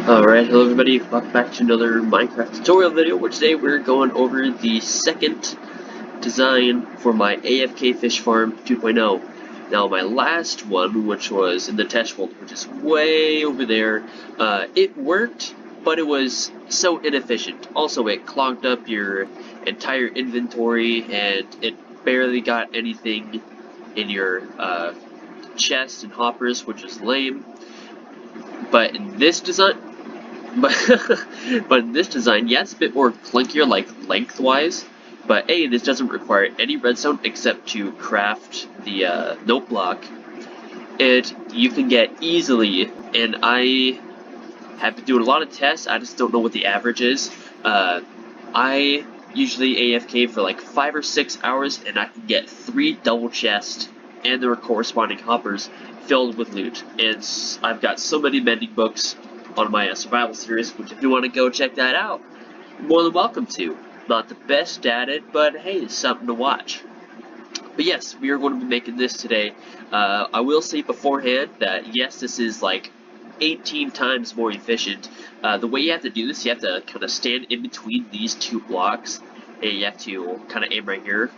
Alright, hello everybody, welcome back to another Minecraft tutorial video, where today we're going over the second design for my AFK fish farm 2.0. Now my last one, which was in the test world, which is way over there, it worked, but it was so inefficient. Also, it clogged up your entire inventory, and it barely got anything in your chest and hoppers, which is lame. But in this design, but in this design, yeah, it's a bit more clunkier, like lengthwise. But this doesn't require any redstone except to craft the note block. You can get easily, and I have been doing a lot of tests. I just don't know what the average is. I usually AFK for like 5 or 6 hours, and I can get 3 double chests and their corresponding hoppers filled with loot. And I've got so many mending books on my survival series, which if you want to go check that out, you're more than welcome to. Not the best at it, but hey, it's something to watch. But yes, we are going to be making this today. I will say beforehand that yes, this is like 18 times more efficient. The way you have to do this, you have to kind of stand in between these two blocks, and you have to kind of aim right here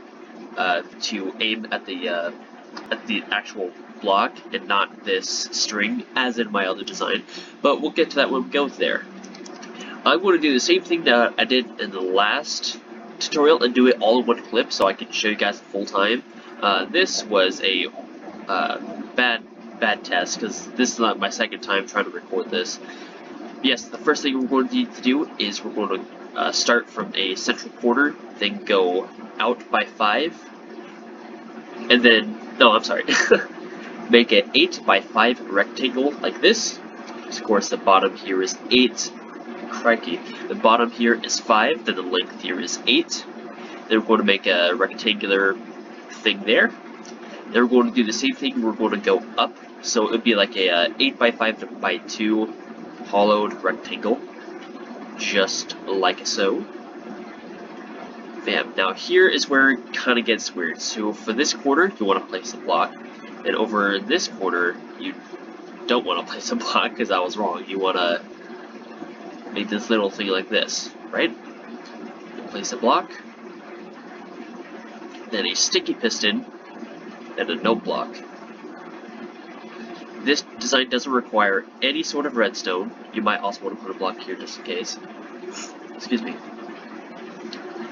to aim at the actual block and not this string as in my other design, but we'll get to that when we go there. I'm going to do the same thing that I did in the last tutorial and do it all in one clip so I can show you guys full time. This was a bad test because this is not my second time trying to record this. Yes, the first thing we're going to need to do is we're going to start from a central corner, then go out by 5, and then, no, I'm sorry, make an 8 by 5 rectangle like this. Of course, the bottom here is 8. Crikey. The bottom here is 5, then the length here is 8. Then we're going to make a rectangular thing there. Then we're going to do the same thing. We're going to go up, so it would be like a 8 by 5 by 2 hollowed rectangle, just like so. Bam. Now here is where it kind of gets weird. So for this corner, you want to place a block, and over this corner, you don't want to place a block because I was wrong. You want to make this little thing like this, right? You place a block, then a sticky piston, and a note block. This design doesn't require any sort of redstone. You might also want to put a block here just in case. Excuse me.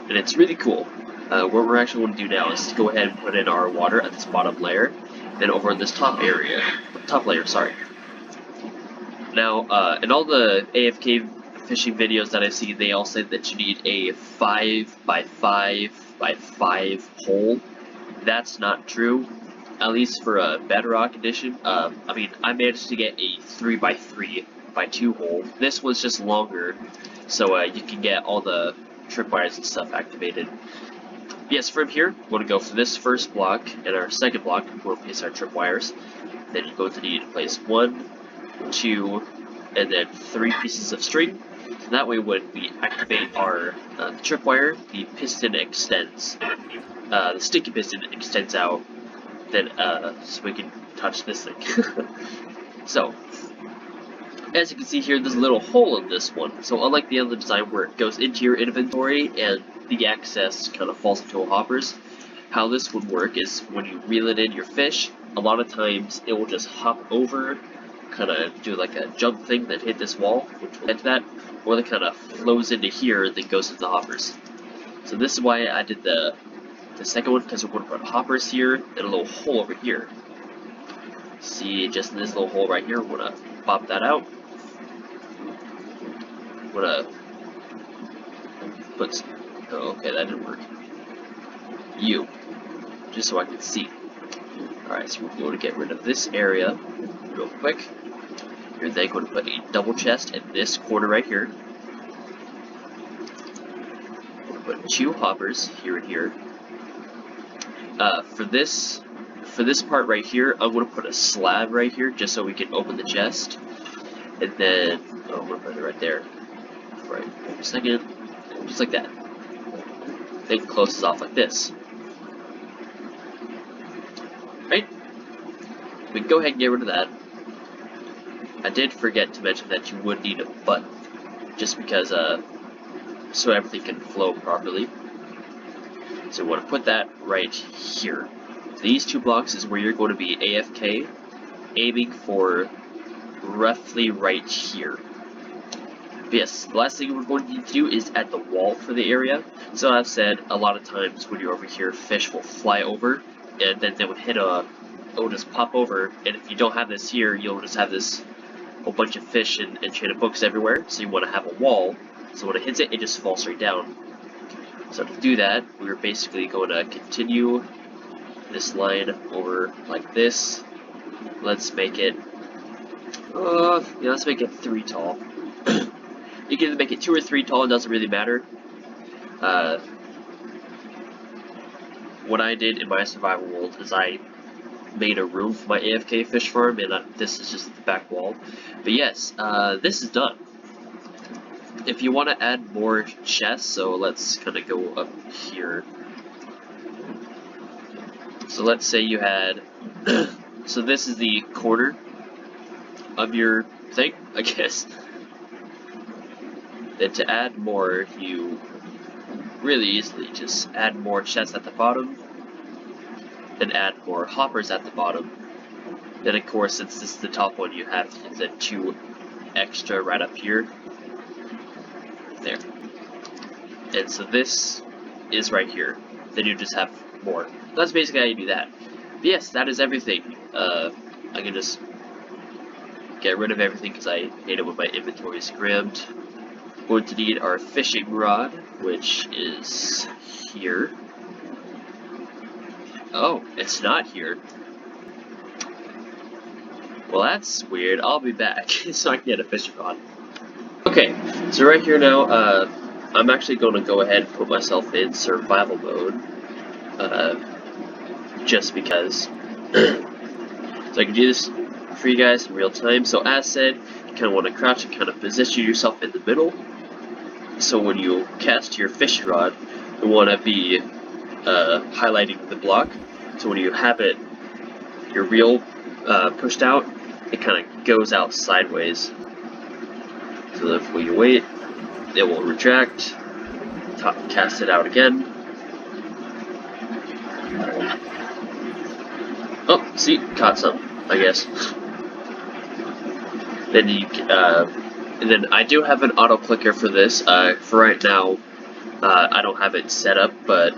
And it's really cool. What we're actually going to do now is to go ahead and put in our water at this bottom layer, then over in this top layer, sorry. Now, in all the AFK fishing videos that I've seen, they all say that you need a 5 by 5 by 5 hole. That's not true, at least for a Bedrock edition. I mean, I managed to get a 3 by 3 by 2 hole. This was just longer, so you can get all the tripwires and stuff activated. Yes, from here, we're going to go for this first block, and our second block, we'll place our tripwires. Then you're going to need to place 1, 2, and then 3 pieces of string. So that way when we activate our tripwire, the piston extends. The sticky piston extends out, then so we can touch this thing. So, as you can see here, there's a little hole in this one. So unlike the other design where it goes into your inventory and the excess kind of falls into hoppers, how this would work is when you reel it in your fish, a lot of times it will just hop over, kind of do like a jump thing, then hit this wall, which will get to that, or it kind of flows into here and then goes into the hoppers. So this is why I did the second one, because we're going to put hoppers here and a little hole over here. See, just in this little hole right here, we're going to pop that out. We're going to put, oh, okay, that didn't work. Just so I can see. Alright, so we're going to get rid of this area real quick. You're then going to put a double chest in this corner right here. We're going to put 2 hoppers here and here. For this part right here, I'm going to put a slab right here just so we can open the chest. And then, oh, I'm going to put it right there. Right, wait a second. Just like that. Then closes off like this. Right? We can go ahead and get rid of that. I did forget to mention that you would need a button, just because so everything can flow properly. So you want to put that right here. These 2 blocks is where you're going to be AFK, aiming for roughly right here. But yes, the last thing we're going to need to do is add the wall for the area. So I've said a lot of times when you're over here, fish will fly over, and then they will hit it'll just pop over, and if you don't have this here, you'll just have this whole bunch of fish and enchanted books everywhere. So you want to have a wall, so when it hits it, it just falls straight down. So to do that, we're basically going to continue this line over like this. Let's make it, let's make it 3 tall. You can make it 2 or 3 tall, it doesn't really matter. What I did in my survival world is I made a room for my AFK fish farm, and this is just the back wall. But yes, this is done. If you want to add more chests, so let's kind of go up here. So let's say you had, so this is the corner of your thing, I guess. Then to add more, you really easily just add more chests at the bottom, then add more hoppers at the bottom. Then of course, since this is the top one, you have the 2 extra right up here. There. And so this is right here. Then you just have more. That's basically how you do that. But yes, that is everything. I can just get rid of everything because I hate it when my inventory is crammed. We're going to need our fishing rod, which is here. Oh, it's not here. Well, that's weird. I'll be back so I can get a fishing rod. Okay, so right here now, I'm actually going to go ahead and put myself in survival mode, just because. So I can do this for you guys in real time. So as said, you kind of want to crouch and kind of position yourself in the middle. So when you cast your fishing rod, you want to be highlighting the block. So when you have it, your reel pushed out, it kind of goes out sideways. So if we wait, it will retract, cast it out again. Oh, see, caught some, I guess. Then you, and then I do have an auto clicker for this. For right now, I don't have it set up, but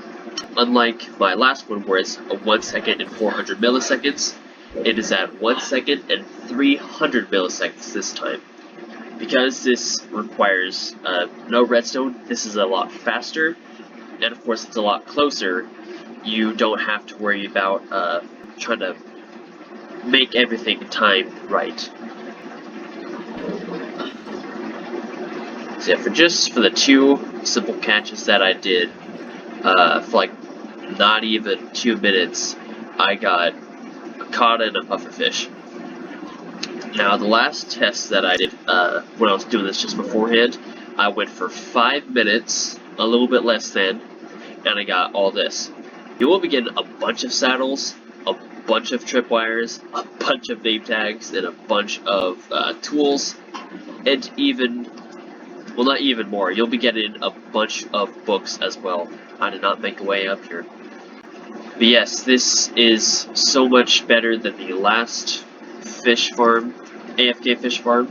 unlike my last one where it's a 1 second and 400 milliseconds, it is at 1 second and 300 milliseconds this time. Because this requires no redstone, this is a lot faster, and of course it's a lot closer. You don't have to worry about trying to make everything timed right. So yeah, for the 2 simple catches that I did, for like not even 2 minutes, I got a cod and a pufferfish. Now the last test that I did when I was doing this just beforehand, I went for 5 minutes, a little bit less than, and I got all this. You will be getting a bunch of saddles, a bunch of tripwires, a bunch of name tags, and a bunch of tools, and even, well, not even more, you'll be getting a bunch of books as well. I did not make a way up here. But yes, this is so much better than the last fish farm, AFK fish farm.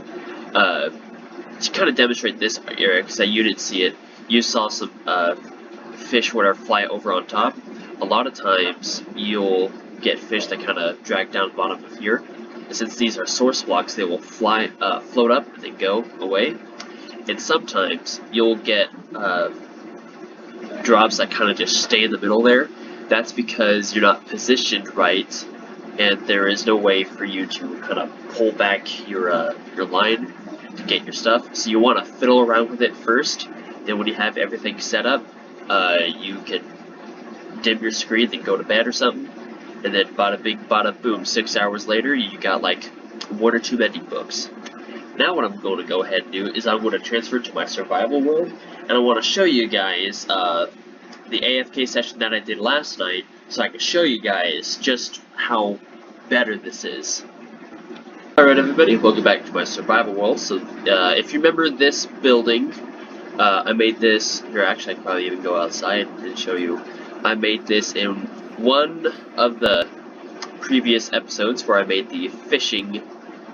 To kind of demonstrate this area, because you didn't see it, you saw some fish whatever fly over on top. A lot of times you'll get fish that kind of drag down the bottom of here. And since these are source blocks, they will float up and then go away. And sometimes you'll get drops that kind of just stay in the middle there. That's because you're not positioned right, and there is no way for you to kind of pull back your line to get your stuff. So you want to fiddle around with it first. Then when you have everything set up, you can dim your screen, then go to bed or something. And then bada bing, bada boom, 6 hours later, you got like 1 or 2 mending books. Now what I'm going to go ahead and do is I'm going to transfer to my survival world, and I want to show you guys the AFK session that I did last night, so I can show you guys just how better this is. Alright everybody, welcome back to my survival world. So if you remember this building, I made this, here actually I could probably even go outside and show you. I made this in one of the previous episodes where I made the fishing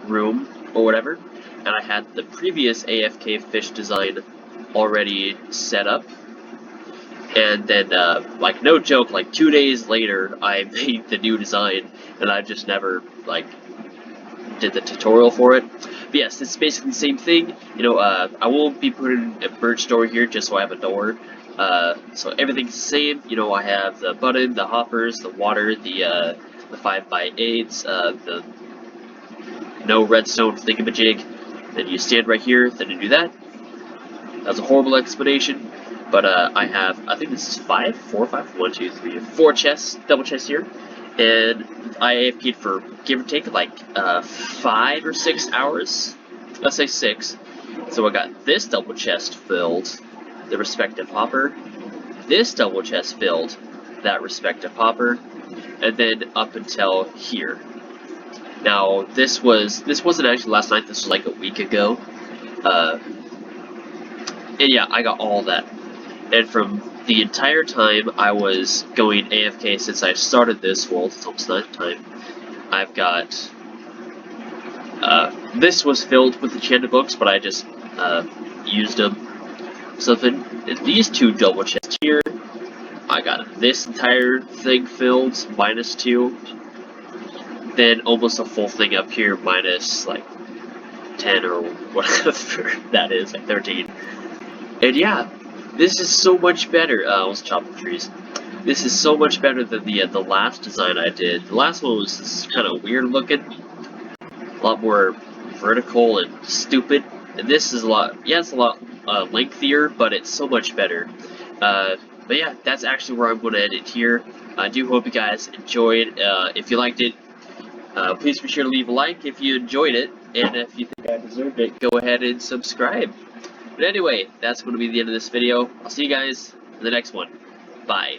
room or whatever, and I had the previous AFK fish design already set up. And then, like no joke, like 2 days later I made the new design, and I just never, like, did the tutorial for it. But yes, it's basically the same thing. You know, I will be putting a birch door here just so I have a door. So everything's the same. You know, I have the button, the hoppers, the water, the 5x8s, the no redstone thingamajig. Then you stand right here, then you do that. That's a horrible explanation. But I have, I think this is 4 chests, double chests here. And I AFK'd for, give or take, like 5 or 6 hours. Let's say 6. So I got this double chest filled, the respective hopper. This double chest filled, that respective hopper. And then up until here. Now this wasn't actually last night. This was like a week ago. And yeah, I got all that. And from the entire time I was going AFK since I started this world, it's almost night time, I've got, this was filled with enchanted books, but I just, used them. Something, these 2 double chests here, I got this entire thing filled, -2. Then almost a full thing up here, minus, like, 10 or whatever that is, like 13. And yeah, this is so much better. Let's chop the trees. This is so much better than the last design I did. The last one was kind of weird looking, a lot more vertical and stupid. And this is a lot, yeah, it's a lot lengthier, but it's so much better. But yeah, that's actually where I'm going to end it here. I do hope you guys enjoyed. If you liked it, please be sure to leave a like if you enjoyed it, and if you think I deserved it, go ahead and subscribe. But anyway, that's going to be the end of this video. I'll see you guys in the next one. Bye.